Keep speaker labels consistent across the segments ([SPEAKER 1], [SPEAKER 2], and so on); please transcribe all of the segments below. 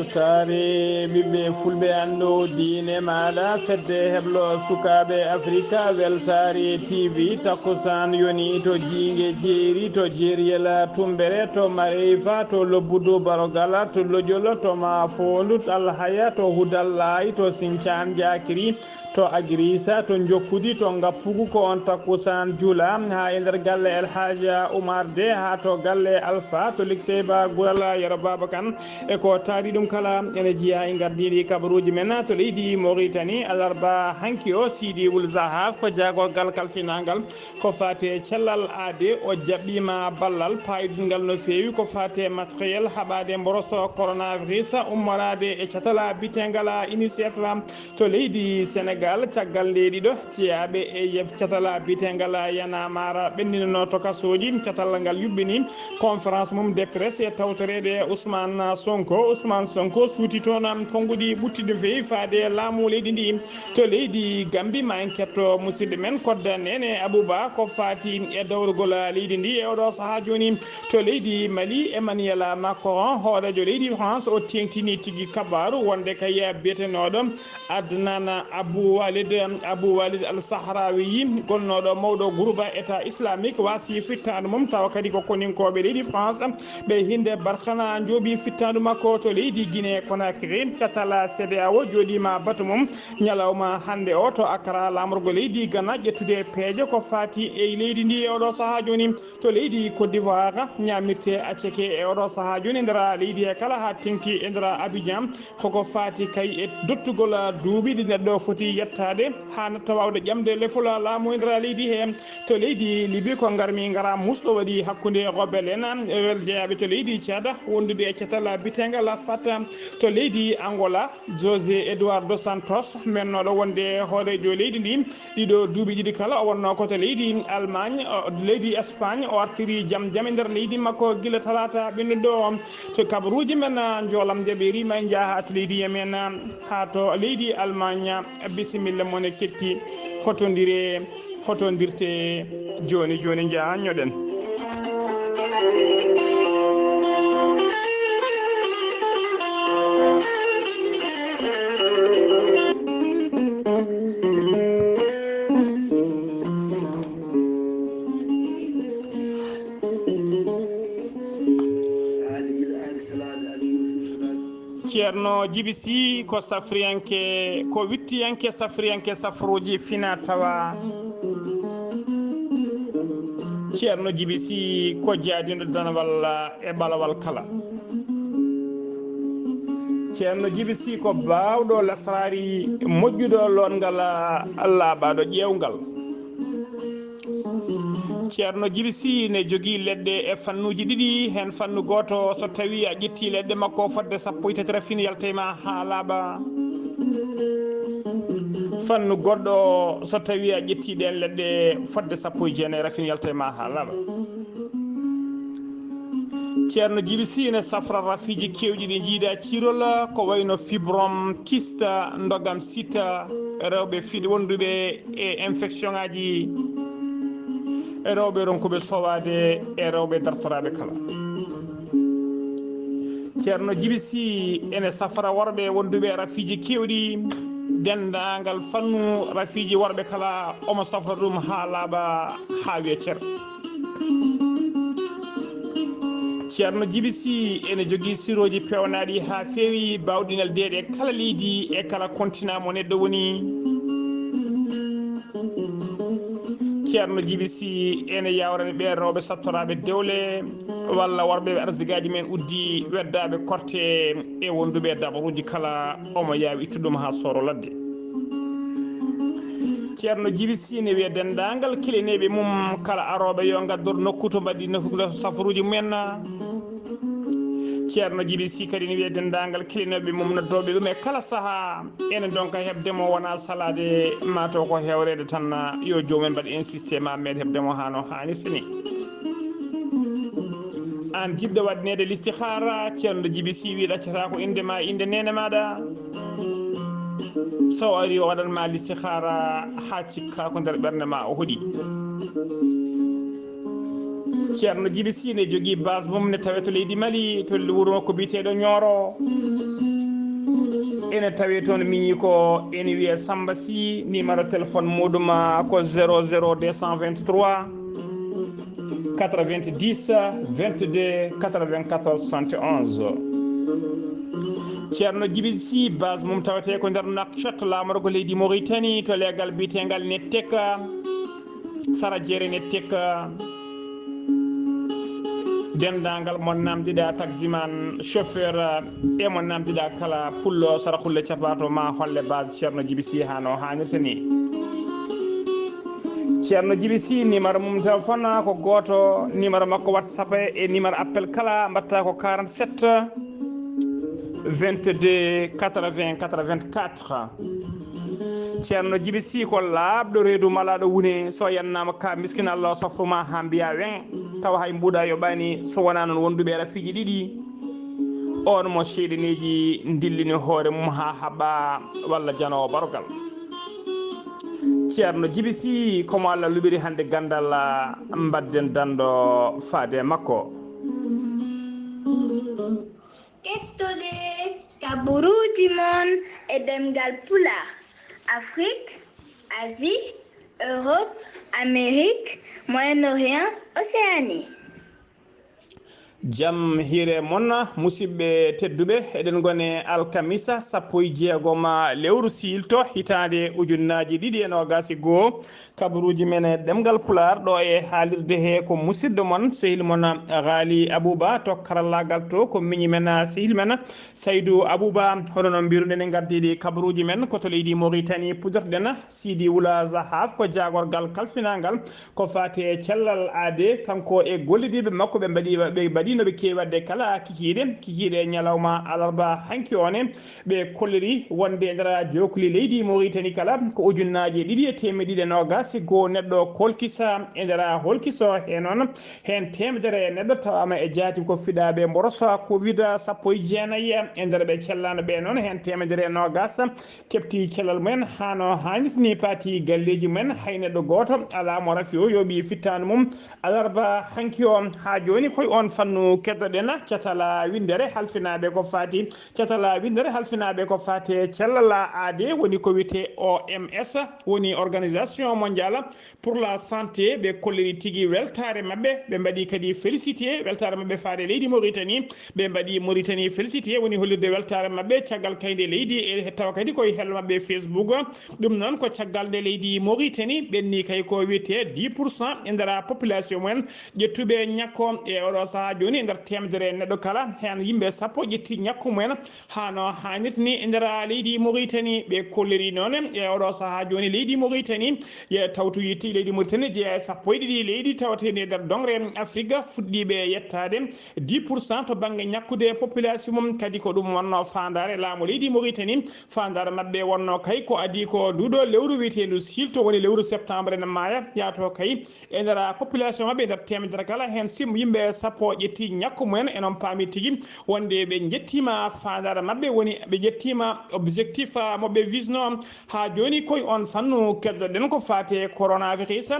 [SPEAKER 1] weltare ɓiɓɓe fulɓe anndo diine maɗa fedde heblo sukaɓe africa weltare tv takkusan yoni to jiingue jeeri to jeeriyel tumbere to mareyfa to lobbudu barogala to lojolo to ma fondu to alhaya to hudallayi to sinthiane diakiri to agrissa to jokkudi to ngappugu ko on takkusan juula ha e nder galle El Hadja Oumar de ha to galle Alpha to likseyba gurala yero babakan e ko taari ɗum kala ene jiiya e gardiɗi kabaruji men to leydi Mauritanie alarba hanki o Sidi Wul Zahaf ko jagorgal kalfinangal ko fate cellal aade o jaɓɓima ballal payidungal no fewi ko fate matériel haɓade mboroso coronavirus ummorade e catala bitengala UNICEF to leydi Sénégal caggal leydi ɗo ciyaɓe e catala bitengala yana mara ɓendinano to kasoji catalla ngal yubbini conférence mum de presse e tawtorede Ousmane Sonko suuti toon konngudi ɓuttide fewi faade laamu leydi ndi to leydi Gambie ma en ketto musidɗo men kodda nene Abouba ko fati e dawrugol leydi ndi e oɗo saaha joni to leydi Mali Emmanuel Macron hoorejo leydi France o tengtini tigui kabaru wonde kay biyetenoɗo Adnan Abou Walid Al Sahrawi gonnoɗo mawɗo groupe état islamique wasi fittadu mum tawa kadi ko koninkoɓe leydi France ɓe hinde barkana jooɓi fittadu makko to leydi Guinée Conakry catala CEDEAO joɗima batu mum ñalawma hande o to Accra lamorgo leydi Ghana ƴettude peeje ko fati e leydi ndi e oɗo saaha joni to leydi Côte d'Ivoire ñamirte acceke e oɗo saaha joni ndera leydi e kala ha tengti e ndera Abidjan koko fati kay e dottugol duuɓi ɗi neɗɗo foti yettade ha natta wawde ƴamde lefola laamu e ndera leydi he to leydi Libye ko garmi gara musɗo waɗi hakkude rebelle en wel jeeyaɓe to leydi Tchad wondude e catala bitengal fata to leydi Angola José Eduardo Santos mennoɗo wonde hoorejo leydi ndi ɗiɗo duuɓi ɗiɗi kala o wonno ko to leydi Allemagne leydi Espagne o artiri jaam e nder leydi makko guila talata ɓennuɗo o to kabaruji men joolam jaɓe rima e jaaha to leydi Yemen ha to leydi Allemagne bisimilla mon e ketki hotodirte joni jaaha ñoɗen. Ceerno Djiby Sy ko safriyanke ko wittiyanke safriyanke safruji fina tawa Ceerno Djiby Sy ko jaadiɗo danawal e balawal kala Ceerno Djiby Sy ko bawɗo lasrari moƴƴuɗo longal laaɓaɗo ƴewgal Ceerno Djiby Sy ne jogui leɗɗe e fannuji ɗiɗi hen fannu goto so tawi a ƴetti leɗɗe makko fodde 13 fini yaltema ha laaɓa fannu goɗɗo so tawi a ƴetti ɗen leɗɗe fodde 19 fini yaltema ha laaɓa Ceerno Djiby Sy ne safra rafiji kewɗi ɗi jiida cirol ko wayno fibrom kista ndogam sita rewɓe fiɗi wonduɓe e infection ngaji e rewɓe ronkuɓe sowade e rewɓe dartoraɓe kala Ceerno Djiby Sy ene safara worɓe wonduɓe rafiji kewɗi dendagal fannu rafiji worɓe kala omo safra ɗum ha laaɓa ha wiye ceer Ceerno Djiby Sy ene jogui siroji pewnaɗi ha fewi bawɗinel deeɗe kala leydi e kala continent mo neɗɗo woni Ceerno Djiby Sy ene yawrani ɓe rewɓe sattoraɓe dewle walla worɓe arsigaji men uddi weddaɓe korte e wonduɓe dabaruji kala omo yawi ittuɗum ha soro ladde Ceerno Djiby Sy ne wiya dendagal kileneɓe mum kala aroɓe yo gaddor nokku to mbaɗi safaruji mumen Ceerno Djiby Sy kadi ne wiya dendagal kilinoɓe mum noddoɓe ɗum e kala saaha ene donka hebdemo wona salade mataw ko hewrede tan yo jomumen mbaɗa insisté ma meɗe hebdemo hano hani fini an jiɗɗo waɗnede listihara Ceerno Djiby Sy wi ɗaccata ko indema inde nene maɗa so ari o waɗanma listihara ha cikka ko nder ɓerde ma o hooɗi Ceerno Djiby Sy ne jogui base mum ne tawe to leydi Mali to wuro ko biteɗo Nioro ene tawi toon miñi ko ene wiye Samba Sy numéro téléphone muduma ko 00 223 90 22 94 71. ceerno Djiby Sy base mum tawate ko nder Nouakchott lamoro ko leydi Mauritanie to legal bitengal Nettek Sara Diéré Nettek dendangal mon namdiɗa taximan chauffeur e mon namdiɗa kala pullo sara kulle capato ma holle base ceerno Djiby Sy hano hannirta ni. ceerno Djiby Sy numéro mum téléphone ko goto, numéro makko WhatsApp e numéro appel kala mbatta ko 47 22 80 84. ceerno Djiby Sy ko laabɗo reedu malaɗo wune so yannama ka miskina Allah safruma ha mbiya wen tawa hay mbuɗa yoɓani so wona noon wonduɓe rafiji ɗiɗi on mo seedeneji dillini hoore mum ha haɓa walla janowo barogal. ceerno Djiby Sy komo Allah luɓiri hande gandal mbadden dando faade makko.
[SPEAKER 2] Kettude kabaruuji mon e demgal pulaar Afrique, Asie, Europe, Amérique, Moyen-Orient, Océanie.
[SPEAKER 1] Jam hire monna musidɓe tedduɓe eɗen gone alkamisa 16 lewru silto hitande ujunnaji 2021 kabaruji men e ɗemgal pular ɗo e haalirde he ko musidɗo mon sehil mon Ghali Abouba to karallagal to ko miñi men sehil men Saydou Abouba hono no mbiruɗen e gardiɗi kabaruji men koto leydi Mauritanie pudorɗen Sidi Wula Zahaf ko jagorgal kalfinangal ko fati e cellal aade kanko e gollidiɓe makko ɓe mbaɗi no ɓe kewi wadde kala kikiɗe ñalawma alarba hanki one ɓe kolliri wonde e nder jokuli leydi Mauritanie kala ko ujunnaji 220 neɗɗo kolkisa e nder holkiso he noon hen temedere neɗɗo tawama e jaati ko fiɗaɓe mborosa covid 19 e nder ɓe cellano ɓe noon hen temedere nogas kepti cellal mumen hano hannitini paati galleji mumen hay neɗɗo goto ala mo rafi o yoɓi fittanu mum alarba hanki o ha joni koye on fannu keddoɗen catala windere halfinaɓe ko fati cellal aade woni ko wiyete OMS woni organisation mondiale pour la santé ɓe kolliri tigui weltare mabɓe ɓe mbaɗi kadi félicité weltare mabɓe faade leydi Mauritanie ɓe mbaɗi Mauritanie félicité woni hollirde weltare mabɓe caggal kayde leydi e tawa kadi koye hello mabɓe Facebook ɗum noon ko caggal nde leydi Mauritanie ɓenni kay ko wiyete 10% e nder population mumen ƴettuɓe ñakko e oɗo saaha joni e nder temedere neɗɗo kala hen yimɓe sappo ƴetti ñakku mumen hano hannirtini e nder leydi Mauritanie ɓe kolliri noon e oɗo saaha joni leydi Mauritanie ye tawtu yitti leydi Mauritanie jeeya sappo e ɗiɗi leydi tawateni e nder dongre Afrique fuɗɗiɓe yettade 10% to banggue ñakkude population mum kadi ko ɗum wonno fandare laamu leydi Mauritanie fandare mabɓe wonno kay ko adi ko nduɗo lewru wiyetedu silto woni lewru septembre ne maaya yaato kay e nder population mabɓe e nder temedere kala hen sim yimɓe sappo ƴetti ñakku mumen enon paami tigui wonde ɓe jettima fandare mabɓe woni ɓe jettima objectif moɓe visno ha joni koye on fannu keddoɗen ko fate coronavirus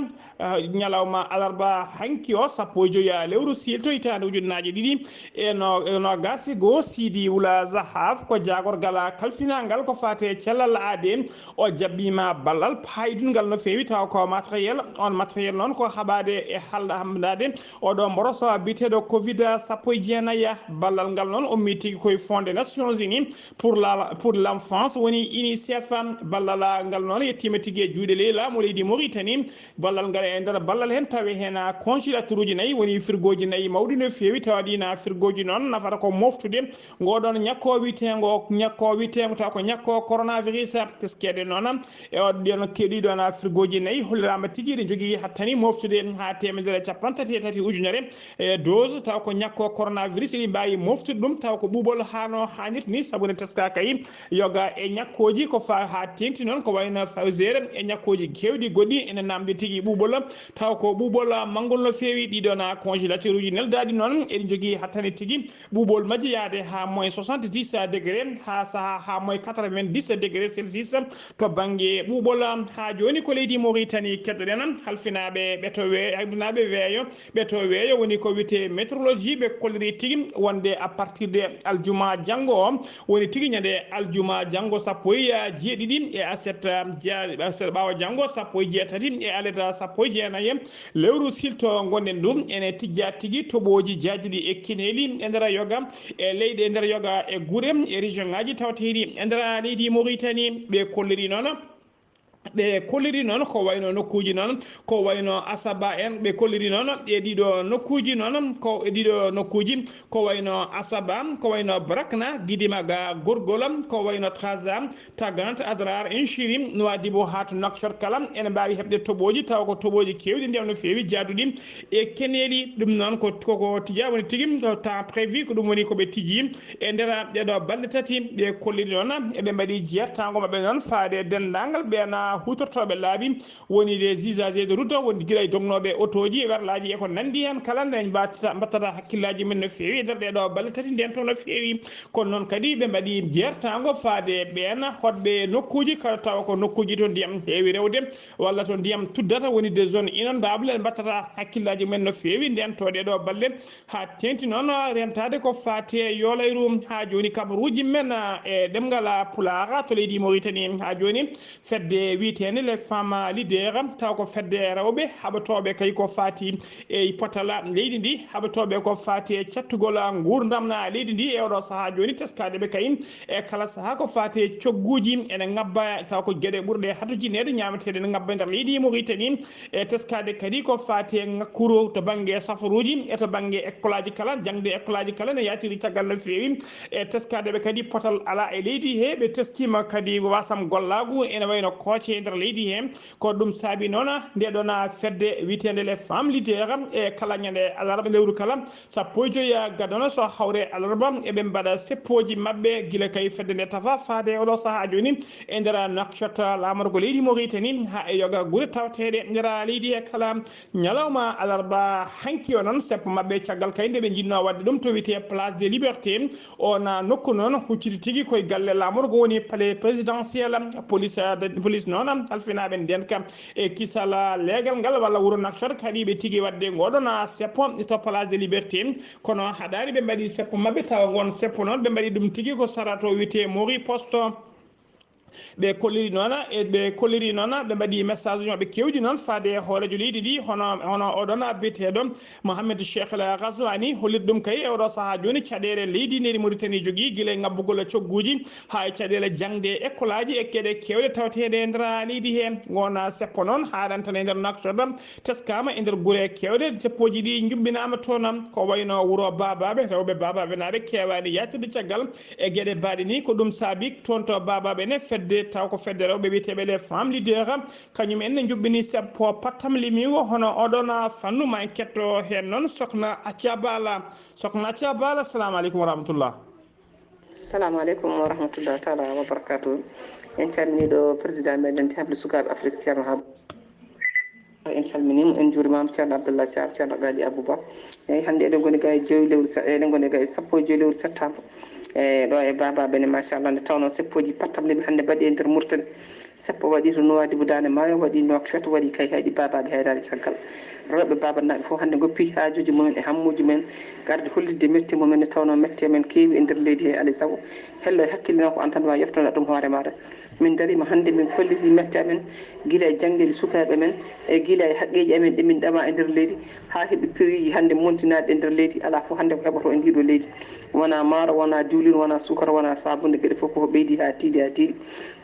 [SPEAKER 1] ñalawma alarba hanki o 15 lewru silto hitande ujunnaje 2 e nogas go Sidi Wula Zahaf ko jagorgal kalfinangal ko fate cellal aade o jabbima ballal paydungal no fewi taw ko matériel on matériel noon ko haɓade e hamdade oɗo mboroso biteɗo covid 19 ballal ngal noon ummi tigui koye fonde Nations Unies pour l'enfance woni UNICEF ballal ngal noon yettima tigui e juuɗe leydi leydi Mauritanie ballal ngal e nder ballal hen tawi hen congélateur uji 4 woni frigoji 4 mawɗi no fewi tawaɗina frigoji noon nafata ko moftude ngoɗon ñakko witego taw ko ñakko coronavirus teskede noon e ɗon keɗiɗon frigoji 4 hollirama tigui ɗe jogui hattani moftude ha temedere 33 ujunere e dose taw ko ñakko coronavirus ɗi mbawi moftude ɗum taw ko ɓuuɓol hano hannirta ni saabu ne teska kay yoga e ñakkoji ko fa ha tengti noon ko wayno Pfizer e ñakkoji kewɗi goɗɗi ene namdi tigui ɓuuɓol taw ko ɓuuɓol manngol no fewi ɗiɗon congélateur uji neldaɗi noon eɗi jogui hattani tigui ɓuuɓol majji yaade ha moins 70 degré ha saaha ha moins 90 degré Celsius to banggue ɓuuɓol ha joni ko leydi Mauritanie keddoɗen halfinaɓe ɓeto weeyo woni ko wiyete météorologie technologie ɓe kolliri tigi wonde à partir de aljuma janngo o woni tigi ñande aljuma janngo sappo e jeeɗiɗi e aset ɓawa janngo sappo e jeetati e aleta sappo e jeenayi lewru silto gonɗen ɗum ene tijja tigi toɓoji jaajuɗi e kineli e nder yoga e leyɗe e nder yoga e guure e région ngaji tawteɗi e nder leydi Mauritanie ɓe kolliri noon ɓe kolliri noon ko wayno nokkuji noon ko wayno Asaba en ɓe kolliri noon e ɗiɗo nokkuji noon ko e ɗiɗo nokkuji ko wayno Asaba ko wayno Brakna Didimaga Gorgolam ko wayno Trarza Tagant Adrar Inchirim Nouadhibou ha to Nouakchott kala ene mbawi heɓde toɓoji taw ko toɓoji kewɗi ndem no fewi jaaduɗi e keneli ɗum noon koko tija woni tigui ko temps prévu ko ɗum woni koɓe tijji e nder ɗeɗo balɗe tati ɓe kolliri noon eɓe mbaɗi jertago mabɓe noon faade dendagal ɓeena hutortoɓe laabi woni des usagers de route woni guila e dognoɓe autoji werlaji eko nandi hen kala nden mbattata hakkillaji men no fewi e nder ɗeɗo balɗe tati nden to no fewi kono noon kadi ɓe mbaɗi jertago faade ɓen hoɗɓe nokkuji kala tawa ko nokkuji to ndiyam heewi rewde walla to ndiyam tuddata woni des zones inondable en mbattata hakkillaji men no fewi nden to ɗeɗo balɗe ha tengti noon rentade ko fate yolayru ha joni kabaruji men e ɗemgal Pulaar to leydi Mauritanie ha joni fedde wiitende les femmes leaders taw ko fedde rewɓe haɓatoɓe kay ko fati e potala leydi ndi haɓatoɓe ko fati e cattugol gurdam leydi ndi e oɗo saaha joni teskade ɓe kayin e kala saaha ko fati e cogguji ene ngabba taw ko gueɗe ɓurɗe hatojinede ñameteɗe ne ngabba nder leydi Mauritanie e teskade kadi ko fati e ngakkuru to banggue safaruji e to banggue école aji kala jangde école aji kala ne yatiri caggal no fewi e teskade ɓe kadi potal ala e leydi he ɓe teskima kadi wasam gollagu ene wayno kooce e nder leydi he ko ɗum saabi noon ndeɗon fedde witende les femmes leaders e kala ñande alarba lewru kala sappo e joyi gadano so hawre alarba eɓe mbaɗa seppoji mabɓe guila kay fedde nde tafa faade oɗo saaha joni e nder Nouakchott lamorgo leydi Mauritanie ha e yoga guure tawteɗe nder leydi he kala ñalawma alarba hanki o noon seppo mabɓe caggal kay nde ɓe jinno wadde ɗum to wiyete place des libertés on nokku noon hucciti tigui koye galle lamorgo woni palais présidentiel police noon alfinaɓe ndenka e kisala leegal ngal walla wuuro Nouakchott kadi ɓe tigui wadde ngoɗon seppo to place des libertés kono haɗani ɓe mbaɗi seppo mabɓe tawa gon seppo noon ɓe mbaɗi ɗum tigui ko sarato wiyete Mori Poste ɓe kolliri noon e ɓe kolliri noon ɓe mbaɗi message uji mabɓe kewɗi noon faade hoorejo leydi ɗi hono oɗon biyeteɗo Mohamed Cheikh El Ghazouani holliri ɗum kay e oɗo saaha joni caɗele leydi neri Mauritanie jogui guila e ngabbugol cogguji ha e caɗele jangde école aji e gueɗe kewɗe tawteɗe e nder leydi he wona seppo noon haɗan tan e nder Nouakchott teskama e nder guure kewɗe seppoji ɗi jubbinama toon ko wayno wuuro babaɓe rewɓe babaɓe naɓe kewani yattirde caggal e gueɗe mbaɗe ni ko ɗum saabi toon to babaɓe ne fedde taw ko fedde rewɓe wiyeteɓe les femmes leaders kañum en ne jubbini seppo pattam limigo hono oɗon fannu ma en ketto hen noon sokhna Athia Bala assalamu aleykum wa rahmatullah.
[SPEAKER 3] Assalamu aleykum wa rahmatullah taala wa barakatuh. En calminiɗo président meɗen temple sukaɓe Afrique ceerno Habou en calminimo en juurimama ceerno Abdoullah Sarr ceerno Gali Abouba eyyi hannde eɗen goni ga e joyi lewru eɗen goni ga e sappo e joyi lewru septembre ɗo e babaɓe ne machallah nde tawno seppoji pattam lemi hannde mbaɗi e nder Mauritanie sappo waɗi to Nouadhibou Dande Maayo waɗi Nouakchott waɗi kay hayɗi babaɓe haydare caggal rewɓe babanaɓe fof hannde goppi hajuji mumen e hammuji men garde hollidde metti mumen ne tawno mette men keewi e nder leydi he alay saago hello e hakkille noon ko an tan wawi yeftana ɗum hoore maɗa min darima hannde min kolliti mette amen guila e jangdeli sukaɓe men e guila e haqqeji amen ɗi min ɗama e nder leydi ha heeɓi prix ji hannde montinaɗe e nder leydi ala fof hannde ko heɓoto e ndiɗo leydi wona maaro wona diwlin wona sukara wona sabunde gueɗe fof koko ɓeydi ha tiiɗi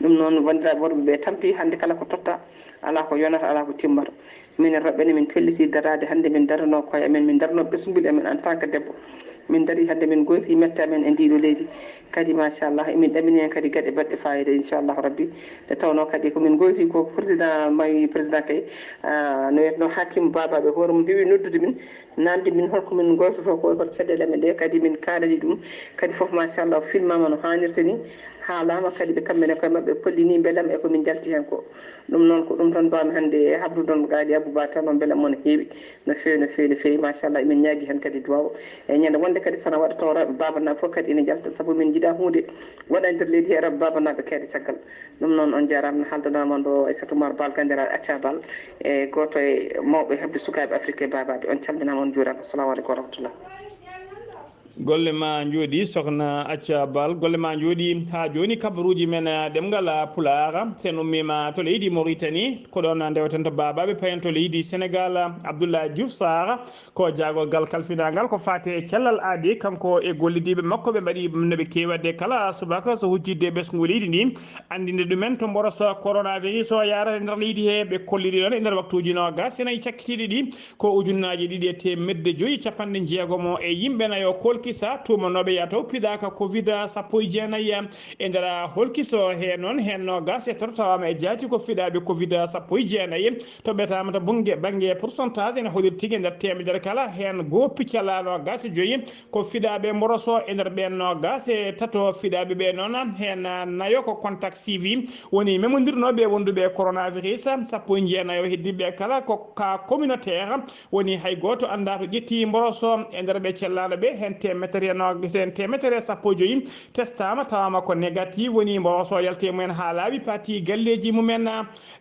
[SPEAKER 3] ɗum noon wandiraɓe worɓe ɓe tampi hannde kala ko totta ala ko yonata ala ko timmata minen rewɓe ne min pelliti darade hannde min darano koye amen min darano ɓesguel amen en tant que debbo min dari hannde min goyti mette amen e ndiɗo leydi kadi machallah emin ɗamini hen kadi gueɗe baɗɗe fayida inchallahu rabbi nde tawno kadi komin goyti ko président mayi président kay no wiyetno hakim babaɓe hoore mum heewi noddude min namde min holko min goytoto ko hol caɗele men ɗe kadi min kalani ɗum kadi foof machallah filmama no hannirta ni haalama kadi ɓe kamɓene koye mabɓe pollini beelam e komin jalti hen ko ɗum noon ko ɗum tan mbawmi hannde habdudon Gali Abouba tan noon beelam moon heewi no fewi no fewi no fewi machallah emin ñaagui hen kadi duwaw e ñande wonde kadi sana waɗa taw rewɓe babanaɓe foof kadi ene jalta saabu min jiiɗa hunde waɗa nder leydi he rewɓe babanaɓe keede caggal ɗum noon on jarama no haldanama ɗo Aissatou Oumar Bal gandiraɗo Athia Bal e goto e mawɓe hebde sukaɓe Afrique e babaɓe on calminama on juurama assalamu aleykum wa rahmatullah.
[SPEAKER 1] golle ma jodi sokhna acca bal golle ma jodi ha joni kabaruji men demgal pulara sen ummima to leydi Mauritanie ko don ndewten to bababe payen to leydi Sénégal Abdoulaye Diouf Sarr ko jagol gal kalfinangal ko fate cellal aadi kanko e gollidibe makko be badi no be kewade kala subaka so hujjide besngu leydi ni andinde dumen to mboroso coronavirus o yara nder leydi he be kolliri don e nder waktuji no gas sena ciakkitiɗi ɗi ko ujunnaji ɗiɗi e temedde joyi capanɗe jeegomo e yimɓe nayo holkisa tumanoɓe yato pidaka covid 19 e nder holkiso he noon hen no gas e totawama e jaati ko fiɗaɓe covid 19 to ɓetama to banggue pourcentage ene hoɗir tigui nder temedere kala hen go piccala no gas joyi ko fiɗaɓe mboroso e nder ɓen no gas e tato fiɗaɓe ɓe noon hen nayo ko contact suivi woni memodirnoɓe wonduɓe coronavirus 19 heddiɓe kala ko ka communautaire woni hay goto anda to ƴetti mboroso e nder ɓe cellaɗo ɓe hen temetere sappo joyi testama tawama ko négatif woni mboroso yalte mumen ha laaɓi pati galleji mumen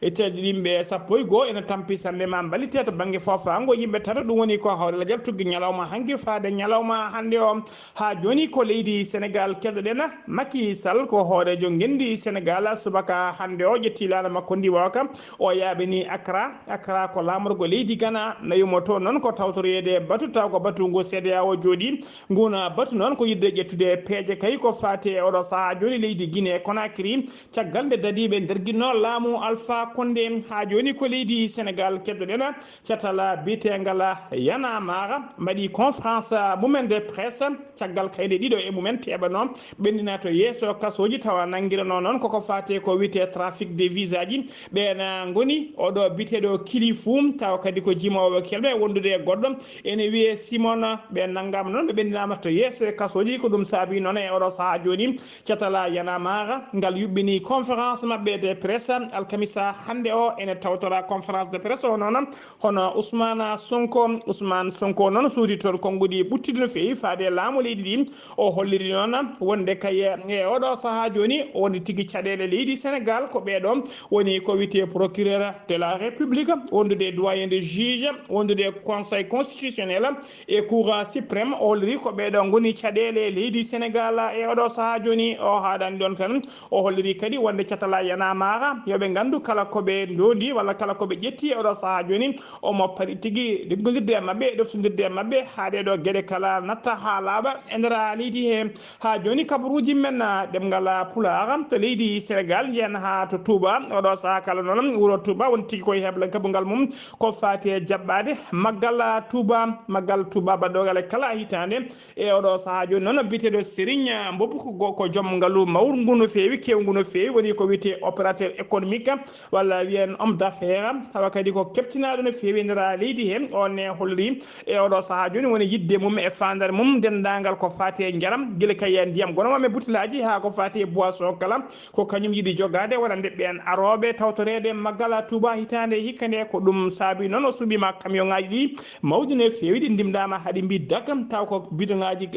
[SPEAKER 1] e yimɓe sappo e goho ene tampi sande ma ballite to banggue fofango yimɓe tata ɗum woni ko hawrela jab tugui ñalawma hanki faade ñalawma hande o ha joni ko leydi Sénégal keɗoɗen Macky Sall ko hoorejo gendi Sénégal subaka hande o ƴetti laana makko ndiwa kam o yaaɓini Accra ko lamorgo leydi Ghana nayumo to noon ko tawtorede batu taw ko batu ngo CEDEAO jooɗi nguna batu noon ko yidde ƴettude peeje kay ko fate oɗo saaha joni leydi Guinée Conakry caggal nde dadiɓe nder guinno laamu Alpha Condé ha joni ko leydi Sénégal keddoɗen catala bitegal Yana Mara mbaɗi conférence mumen de presse caggal kayde ɗiɗo e mumen teɓano ɓendina to yeeso kasoji tawa nanguirano noon koko fate ko wiyete trafic des visa ji ɓena goni oɗo biteɗo Kilifou taw kadi ko jimowo kelɓe wondude goɗɗo ene wiye Simon ɓe naggama noon ɓe ɓendinama to yeeso kasoji ko ɗum saabi noon e oɗo saaha joni catala Yana Mara ngal yuɓɓini conférence mabɓe de presse alkamisa hande o ene tawtora conférence de presse o noon hono Ousmane Sonko noon suuti toon konngudi ɓuttidi no fewi faade laamu leydi ɗi o holliri noon wonde kay e oɗo saaha joni wonde tigui caɗele leydi Sénégal ko ɓeɗo woni ko wiyete procureur de la République wondude doyen de juge wondude conseil constitutionnel e cour suprême o holliri ko ɓeɗo goni caɗele leydi Sénégal e oɗo saaha joni o haɗani ɗon tan o holliri kadi wonde catala Yana Mara yoɓe gandu kala koɓe dondi walla kala koɓe ƴetti e oɗo saaha joni omo paɗi tigui liggodirde e mabɓe e ɗoftodirde e mabɓe haade ɗo gueɗe kala natta ha laaɓa e nder leydi he ha joni kabaruji men ɗemgal Pulaar to leydi Sénégal jiyan ha to Touba oɗo saaha kala noon wuuro Touba woni tigui koye hebla kabugal mum ko fati e jaɓɓade maggal Touba baɗogal kala hitande e oɗo saaha joni noon biteɗo Serigne Mboup ko joom ngaalu mawɗu no fewi kewgu no fewi woni ko wiyete opérateur économique walla wiyen homme d'affaires tawa kadi ko keptinaɗo no fewi e nder leydi he on e holliri e oɗo saaha joni woni yidde mum e fandare mum dendagal ko fati e jaram guila kay ndiyam gonoma e butilaji ha ko fati e boisson kala ko kañum yiiɗi jogade wona ndeɓɓe en aroɓe tawtorede maggal Touba hitande hikka nde ko ɗum saabi noon o suɓima camion ngaji ɗi mawɗi no fewi ɗi ndimdama haaɗi mbi daggam taw ko bidon ngaji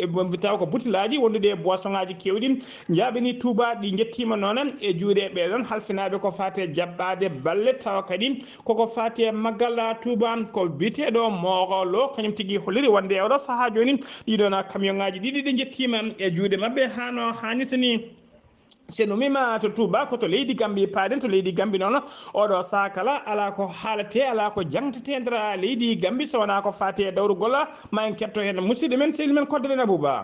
[SPEAKER 1] taw ko butilaji wondude boisson ngaji kewɗi jaɓini Touba ɗi jettima noon e juuɗe ɓeɗon halfinaɓe ko fati e jaɓɓade balle tawa kadi koko fati e maggal Touba ko biteɗo Morolo kañum tigui holliri wonde e oɗo saaha joni ɗiɗon camion ngaji ɗiɗi ɗi jettima e juuɗe mabɓe hano hannirtani sen umima to Touba ko to leydi Gambie paaden to leydi Gambie noon oɗo saaha kala ala ko haalate ala ko jangtete nder leydi Gambie so wona ko fati e dawrugol ma en ketto hen musidɗo men sehil men kodde men Abouba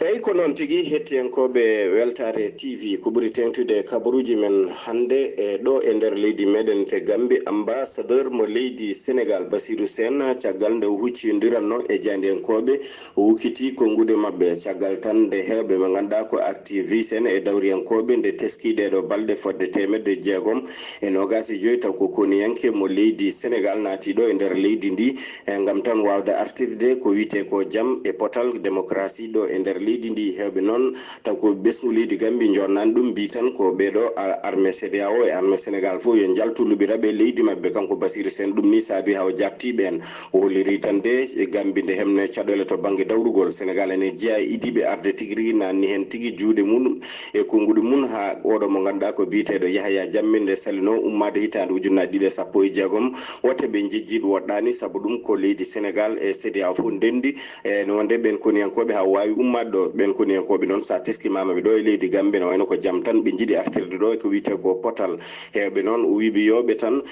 [SPEAKER 4] eyyi ko noon tigui hettiyankoɓe weltare TV ko ɓuuri tengtude kabaruji men hande e ɗo e nder leydi meɗen te Gambie ambassadeur mo leydi Sénégal Bassirou Sène caggal nde huccidiranno e jandiyankoɓe wukkiti kongude mabɓe caggal tan nde hewɓe ɓe ganduɗa ko activiste en e dawriyankoɓe nde teskiɗe ɗo balɗe fodde temedde jeegom e nogasi joyi taw ko koniyanke mo leydi Sénégal naati ɗo e nder leydi ndi gam tan wawde artirde ko wiyete ko jaam e potal démocratie ɗo e nder leydi leydi ndi hewɓe noon taw ko besngu leydi Gambie jonnan ɗum mbi tan ko ɓeɗo armée CEDEAO e armée Sénégal fof yo jaltuluɓiraɓe leydi mabɓe kanko Basir Sène ɗum ni saabi haw jattiɓen o holliri tan de Gambie nde hemne caɗele to banggue dawrugol Sénégal ene jeeya idiɓe arde tigui rigui nanni hen tigui juuɗe mum e konguɗe mum ha oɗo mo ganduɗa ko biteɗo Yahya Jammeh nde salino ummade hitande ujunnaje 2016 wote ɓe jejjiɗo woɗɗani saabu ɗum ko leydi Sénégal e CEDEAO fof ndendi e no wonde ɓen koniyankoɓe ha wawi ummade ɗo ɓen koniyankoɓe noon sa teskimamaɓe ɗo e leydi Gambie no wayno ko jaam tan ɓe jiiɗi artirde ɗo ko wiyete ko potal hewɓe noon o wiɓe yoɓe tan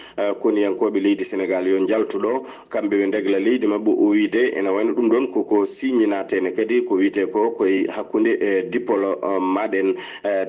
[SPEAKER 4] koniyankoɓe leydi Sénégal yo jaltuɗo kamɓe ɓe degla leydi mabɓe o wiide ene wayno ɗum ɗon koko signatene kadi ko wiyete ko koye hakkude diplomate en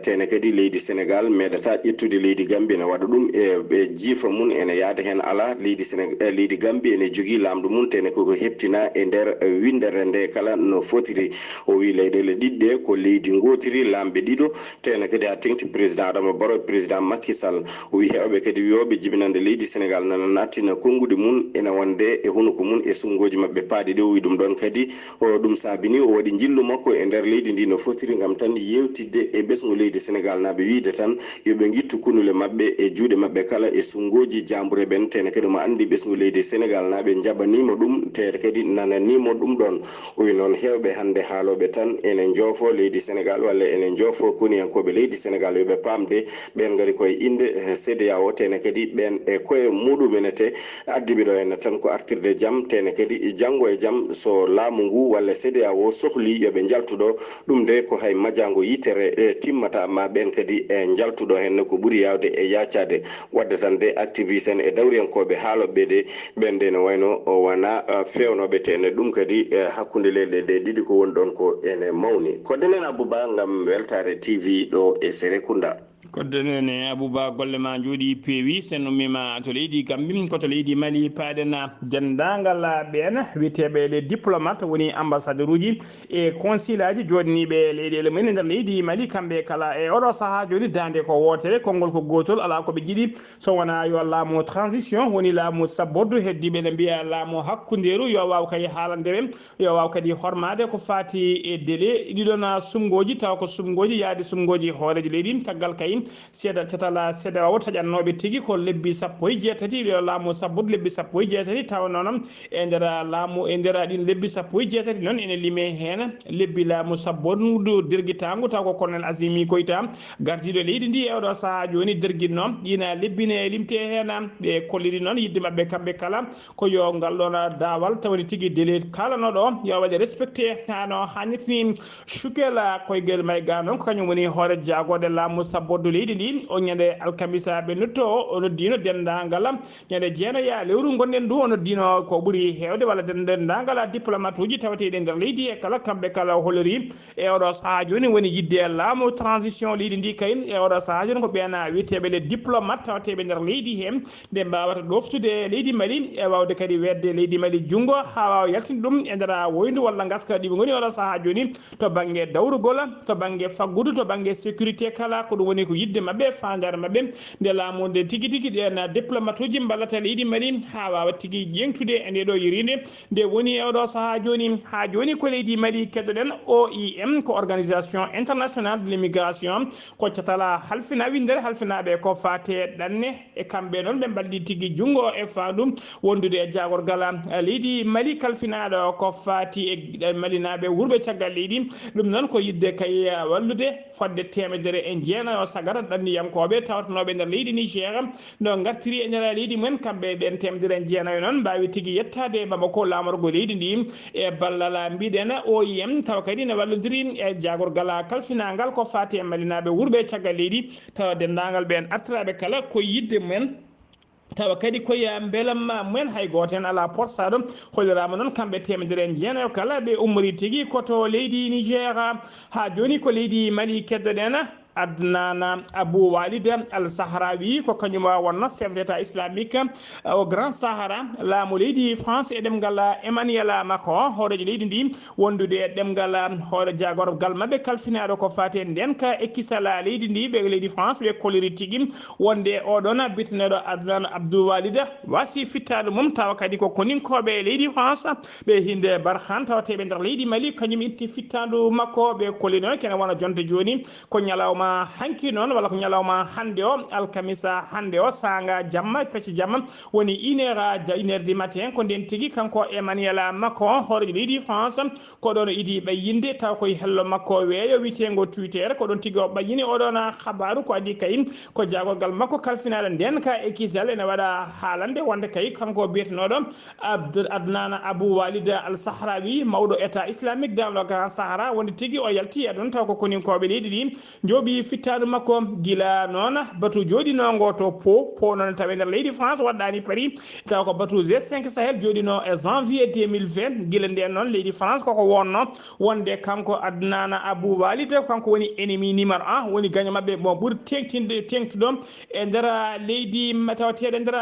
[SPEAKER 4] tene kadi leydi Sénégal meɗata ƴettude leydi Gambie ne waɗa ɗum e jiifa mum ene yaada hen ala leydi Gambie ene jogui lamɗo mum tene koko heptina e nder windere nde kala no fotiri o wi leyɗele ɗiɗɗe ko leydi gotiri lamɓe ɗiɗo tene kadi ha tengti président Adama Barrow président Macky Sall o wi hewɓe kadi wiyoɓe jibinande leydi Sénégal nana nattina kongude mum ene wonde e hunuko mum e sungoji mabɓe paaɗi ɗe o wi ɗum ɗon kadi o ɗum saabini o waɗi jillu makko e nder leydi ndi no fotiri gam tan yewtidde e ɓesgu leydi Sénégal naɓe wiide tan yoɓe guittu kunule mabɓe e juuɗe mabɓe kala e sungoji jamboure ɓen tene kadi mo andi ɓesgu leydi Sénégal naɓe jaɓanimo ɗum tene kadi nananimo ɗum ɗon o wi noon hewɓe hande haaloɓe tan ene joofo leydi Sénégal walla ene joofo koniyankoɓe leydi Sénégal yoɓe pamde ɓen gari koye inde CEDEAO tene kadi ɓen e koye muɗumenete addiɓe ɗo henne tan ko artirde jaam tene kadi janggo e jaam so laamu ngu walla CEDEAO sohli yoɓe jaltuɗo ɗum nde ko hay majjango yitere timmata ma ɓen kadi e jaltuɗo henne ko ɓuuri yawde e yacade wadde tan de activiste en e dawriyankoɓe haaloɓe de ɓen de ne wayno o wona fewnoɓe tene ɗum kadi hakkude leyɗe ɗe ɗiɗi ko woni ɗon ko ene mawni ko denen Abouba gam Weltare TV ɗo e Serekunda
[SPEAKER 1] koddene Abouba golle ma jooɗi peewi sen ummima to leydi Gambie koto leydi Mali paaɗen dendagal ɓen witeɓe les diplomate woni ambassadeur uji e consul aji joɗaniɓe leyɗele mumen e nder leydi Mali kamɓe kala e oɗo saaha joni dande ko wotere konngol ko gotol ala koɓe jiiɗi so wona yo laamu transition woni laamu sabborde heddiɓe ne mbiya laamu hakkuderu yo waw kay haalandeɓe yo waw kadi hormade ko fati e délai ɗiɗon sumgoji taw ko sumgoji yaade sumgoji hooreji leydi taggal kay seeɗa catala CEDEAO taƴatnoɓe tigui ko lebbi 17 yo laamu sabbude lebbi 17 taw noon e nder laamu e nder ɗin lebbi 17 noon ene liime hen lebbi laamu sabbodu dirguitagu taw ko colonel Assimi Goïta gardiɗo leydi ndi e oɗo saaha joni dirguinno ɗina lebbine limte hen ɓe kolliri noon yidde mabɓe kamɓe kala ko yo ngal ɗon dawal tawni tigui délai kalanoɗo yo waɗe respecté hano hannirtini Choukela koygel mayga noon ko kañum woni hoore jagode laamu sabbodu leydi ndi o ñande alkamisa ɓe notto o noddino dendagal ñande jeenoya lewru gonɗen ndu o noddino ko ɓuuri hewde walla dendagal diplomate uji tawateɗe nder leydi e kala kamɓe kala hollori e oɗo saaha joni woni yidde laamu transition leydi ndi kay e oɗo saaha joni ko ɓeena witeɓe les diplomate tawateɓe nder leydi hen nde mbawata ɗoftude leydi Mali e wawde kadi wedde leydi Mali junggo ha wawa yaltinde ɗum e nder woyndu walla gaska ɗiɓe goni oɗo saaha joni to banggue dawrugol to banggue faggudu to banggue sécurité kala ko ɗum woni ko yidde mabɓe fandare mabɓe nde laamu nde tigui tigui ɗen diplomate uji ballata leydi Mali ha wawa tigui ƴengtude e ndeɗo yirinde nde woni e oɗo saaha joni ha joni ko leydi Mali keddoɗen OIM ko organisation internationale de l'immigration ko catala halfina windere halfinaɓe ko fate ɗanne e kamɓe noon ɓe mballi tigui junggo e fandum wondude e jagorgal leydi Mali kalfinaɗo ko fati e malinaɓe wurɓe caggal leydi ɗum noon ko yidde kay wallude fodde temedere e jeenayo sagata ɗanniyankoɓe tawatanoɓe nder leydi Niger no gartiri e nder leydi mumen kamɓe ɓen temedere e jeenayo noon mbawi tigui yettade Bamako lamorgo leydi ndi e ballal mbiɗen OIM tawa kadi ne wallodiri e jagorgal kalfinagal ko fati e malinaɓe wurɓe caggal leydi tawa dendagal ɓen artiraɓe kala ko yidde mumen tawa kadi koye beelamma mumen hay goto hen ala porsaɗo hollirama noon kamɓe temedere en jeenayo kala ɓe ummori tigui koto leydi Niger ha joni ko leydi Mali keddoɗen Adnan Abou Walid Al Sahrawi ko kanyum wonno chef d'état islamique au Grand Sahara laamu leydi France e ɗemgal Emmanuel Macron horejo leydi ndi wondude e ɗemgal hoore jagorgal mabɓe kalfinaɗo ko fate ndenka e kisala leydi ndi ɓe leydi France ɓe koliri tigui wonde oɗon bitneɗo Adnan Abdou Walid wasi fittade mum tawa kadi ko koninkoɓe leydi France ɓe hinde Barkhane tawateɓe nder leydi Mali kañum itti fittadu makko ɓe kolli noon kene wona jonde joni ko ñalawma hanki noon walla ko ñalawma hande o alkamisa hande o sanga jamma pecce jamma woni 1h du matin ko nden tigui kanko Emmanuel Macron horejo leydi France ko ɗon idi ɓayyinde taw koye hello makko weeyo witego Twitter ko ɗon tigui o ɓayyini oɗon habaru ko adi kayim ko jagorgal makko kalfinaɗo nden ka e kisal ene waɗa haalande wonde kay kanko biyetenoɗo Adnan Abou Walid Al Sahrawi mawɗo état islamique dans le Grand Sahara wonde tigui o yalti aɗon taw ko koninkoɓe leydi ɗi jooɓi fittadu makko gila noon batu joɗinogo to po noon tawi nder leydi France waɗɗani Paris taw ko batu G5 Sahel joɗino e janvier 2020 guila nden noon leydi France koko wonno wonde kanko Adnan Abou Walid kanko woni ennemi numéro 1 woni gaño mabɓe mo ɓuuri tengtuɗo e nder leydi tawateɗe nder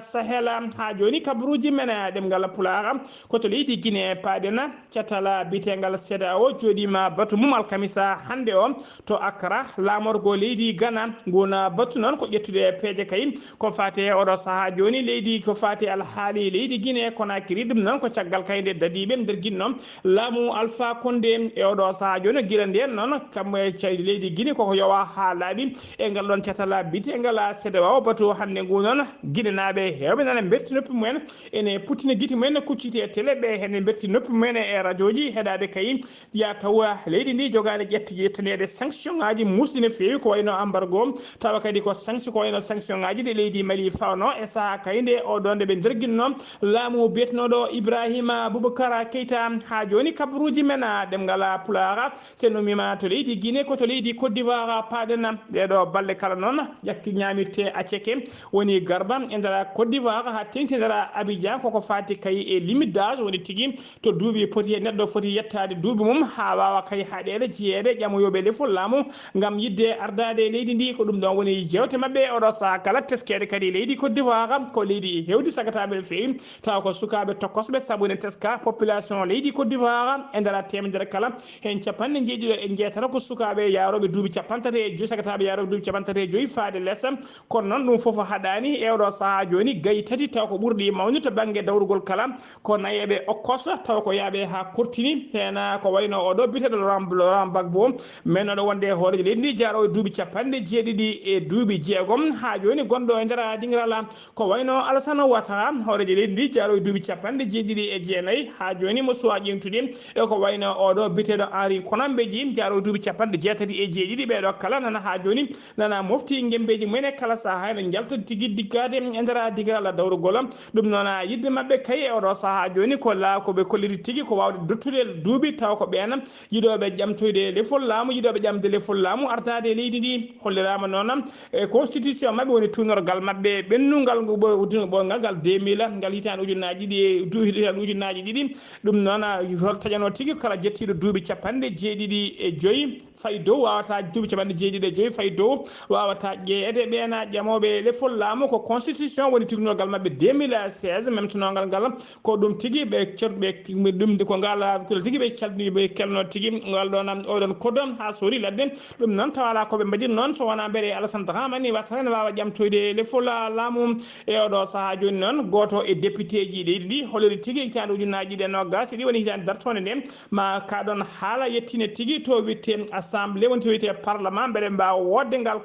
[SPEAKER 1] Sahel ha joni kabaruji men ɗemgal Pulaar koto leydi Guinée paɗena catala bitegal CEDEAO joɗima batu mum alkamisa hande o to Accra lamorgo leydi Ghana gona batu noon ko ƴettude peeje kayim ko fate oɗo saaha joni leydi ko fate alhaali leydi Guinée Conakry ɗum noon ko caggal kayde dadiɓe nder guinno laamu Alpha Condé e oɗo saaha joni guila nden noon kamɓe caydi leydi Guinée koko yowa ha laaɓi e ngal ɗon catala bitegal CEDEAO batu hande ngu noon guinenaɓe hewɓe nana berti noppi mumen ene puttini guite mumen kucciti e télé ɓe hene berti noppi mumen e radio ji heɗade kayim ya tawa leydi ndi jogani ƴettanede sanction ngaji musɗi no fewi ko wayno embargo tawa kadi ko sanction ko wayno sanction ngaji ɗe leydi Mali fawno e saaha kayde oɗon nde ɓe derguinno laamu biyetenoɗo Ibrahima Boubacar Keita ha joni kabaruji men ɗemgal Pulaar se nomima to leydi Guinée ko to leydi Côte d'Ivoire paɗen ɗeɗo balɗe kala noon ƴakki ñamirte acceke woni garba e nder Côte d'Ivoire ha tengti nder Abidjan koko fati kay e limite d'âge woni tigui to duuɓi poti neɗɗo foti yettade duuɓi mum ha wawa kay haɗede jeeyede ƴamoyoɓe lefol laamu gam yidde ardade leydi ndi ko ɗum ɗon woni jewte mabɓe oɗo saaha kala teskede kadi leydi Côte d'Ivoire ko leydi hewdi sagataɓe no fewi taw ko sukaɓe tokkosɓe saabu ne teska population leydi Côte d'Ivoire e nder temedere kala hen capanɗe jeeɗiɗo e jeetata ko sukaɓe yaroɓe duuɓi capantati e joyi sagataɓe yaroɓe duuɓi capantati e joyi faade less kono noon ɗum foof haɗani e oɗo saaha joni gayi tati taw ko ɓurɗi mawni to banggue dawrugol kala ko nayeɓe okkos taw ko yaaɓe ha kortini hen ko wayno oɗo biteɗo Laurent Gbagbo men oɗo wonde hoorejo leydi ndi jaarowo duuɓi capanɗe jeeɗiɗi e duuɓi jeegom ha joni gonɗo e nder dingiral ko wayno Alassane Ouattara hoorejo leydi ndi jaarowo duuɓi capanɗe jeeɗiɗi e jeenayyi ha joni mo suwa ƴemtude e ko wayno oɗo biteɗo Henri Konambeji jaarowo duuɓi capanɗe jeetati e jeeɗiɗi ɓeɗo kala nana ha joni nana mofti gembeji mumen e kala saaha ene jalta tigui diggade e nder dingiral dawrugol ɗum noon yidde mabɓe kay e oɗo saaha joni ko koɓe kolliri tigui ko wawde dottude duuɓi taw ko ɓen yiiɗoɓe ƴamtoyde lefol laamu yiiɗoɓe ƴamde lefol laamu ardade leydi ndi hollirama noon e constitution mabɓe woni tunorgal mabɓe ɓennugal ɓoyngal ngal 2000 ngal hitande ujunnaji ɗiɗi ɗum noon taƴano tigui kala jettiɗo duuɓi capanɗe jeeɗiɗi e joyyi fayi dow wawata duuɓi capanɗe jeeɗiɗi e joyyi fayi dow wawata ƴeede ɓen ƴamoɓe lefol laamu ko constitution woni tignorgal mabɓe 2016 même tinogal ngal ko ɗum tigui ɓe cerɓe ɗum ko ngal tigui ɓe calɗini ɓe kelno tigui ngal ɗon oɗon kodon ha sori ladde ɗum noon tawala koɓe mbaɗi noon so wona mbere Alassane Dramane wattata ne wawa ƴamtoyde lefol laamu e oɗo saaha joni noon goto e député ji leydi ndi holori tigui hitande ujunnaji ɗi nogas ɗi woni hitande dartone nde ma kaɗon haala yettine tigui to witte assemblé woni to witte parlement beele mbawa wodde ngal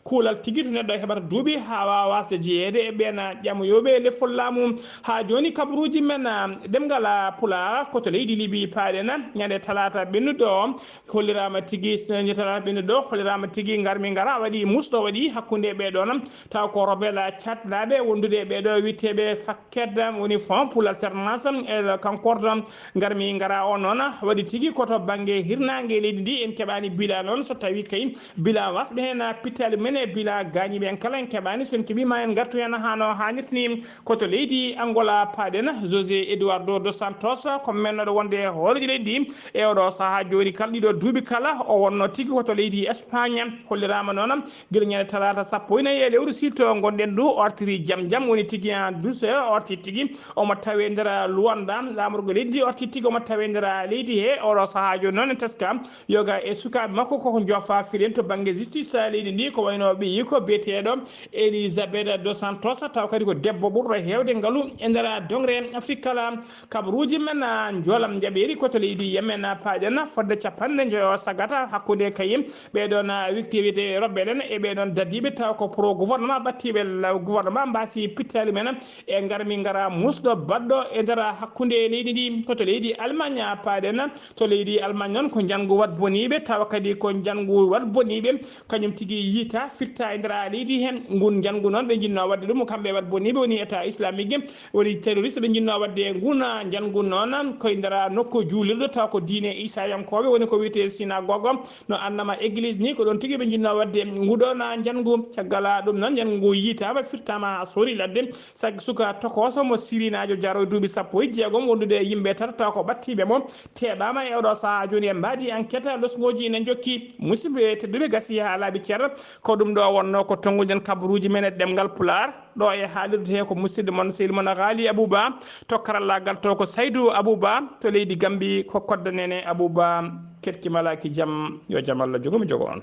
[SPEAKER 1] kuulal tigui to neɗɗo heɓata duuɓi ha wawa wasde jeeyede e ɓen ƴamoyoɓe lefol laamu ha joni kabaruji men ɗemgal Pulaar koto leydi Libye paɗena ñande talata ɓennuɗo o hollirama tigui talata ɓennuɗo hollirama tigui garmi gara waɗi musɗo waɗi hakkude ɓeɗon taw ko rebelle catlaɓe wondude ɓeɗo witteɓe fakket woni fond pour l'alternance e concorde garmi gara o noon waɗi tigui koto banggue hirnague leydi ndi en keɓani bilan noon so tawi kay bilan wasɓe hen pittali men e bilan gañiɓe en kala en keɓani sen keeɓima en gartu hen hano hannirtini koto leydi Angola paɗen José Eduardo dos Santos ko mennoɗo wonde hoorejo leydi ndi e oɗo saaha joni kala ɗiɗo duuɓi kala o wonno wonno tigi koto leydi Espagne hollirama noon guila ñande talata 14 lewru silto gonɗen du ortiri jam woni tigi en douce orti tigi omo tawe nder Luanda lamorgo leydi orti tigi omo tawe nder leydi he oɗo saaha joni noon teska yoga e sukaɓe makko koko jofa filen to banggue justice leydi ndi ko wayno ɓiyi ko biyeteɗo Elisabeth dos Santos taw kadi ko debbo ɓurɗo hewde ngaalu e nder dongre Afrique kala kabaruji men joolam jaɓeri koto leydi Yemen paaɗen fodde capanɗe joyo sagata hakkude kayim ɓeɗon wictiwide roɓɓeɗen e ɓeɗon dadiɓe taw ko pro gouvernement ɓattiɓe gouvernement mbasi pittali men e garmi gara musɗo baɗɗo e nder hakkude leydi ndi koto leydi Allemagne paaɗen to leydi Allemagne noon ko janggu wat boniɓe tawa kadi ko janggu wat boniɓe kañum tigui yiita firta e nder leydi hen ngun janggu noon ɓe jinno wadde ɗum kamɓe wat boniɓe woni état islamique woni terroriste ɓe jinno wadde nguna janggu noon koye nder nokku juulirɗo taw ko diine isayankoɓe woni ko wiyete synagogue no annama église ni ko ɗon tigui ɓe jinno wadde nguɗon janggu caggal ɗum noon janggu ngu yiitama firtama sori ladde sagui suka tokoso mo sirinajo jaro duuɓi 16 wondude yimɓe tata taw ko ɓattiɓe mo teɓama e oɗo saaha joni en mbaadi enquête losgoji ne jokki musidɓe tedduɓe gasi ha laaɓi ceerno ko ɗum ɗo wonno ko tonguɗen kabaruji men e ɗemgal Pulaar ɗo e haalirde he ko musidɗo moon sehil moon Ghali Abouba to karallagal to ko Saydou Abouba to leydi Gambie ko kodda nene Abouba ketkimalaki jaam yo jaam Allah jogomi jogo on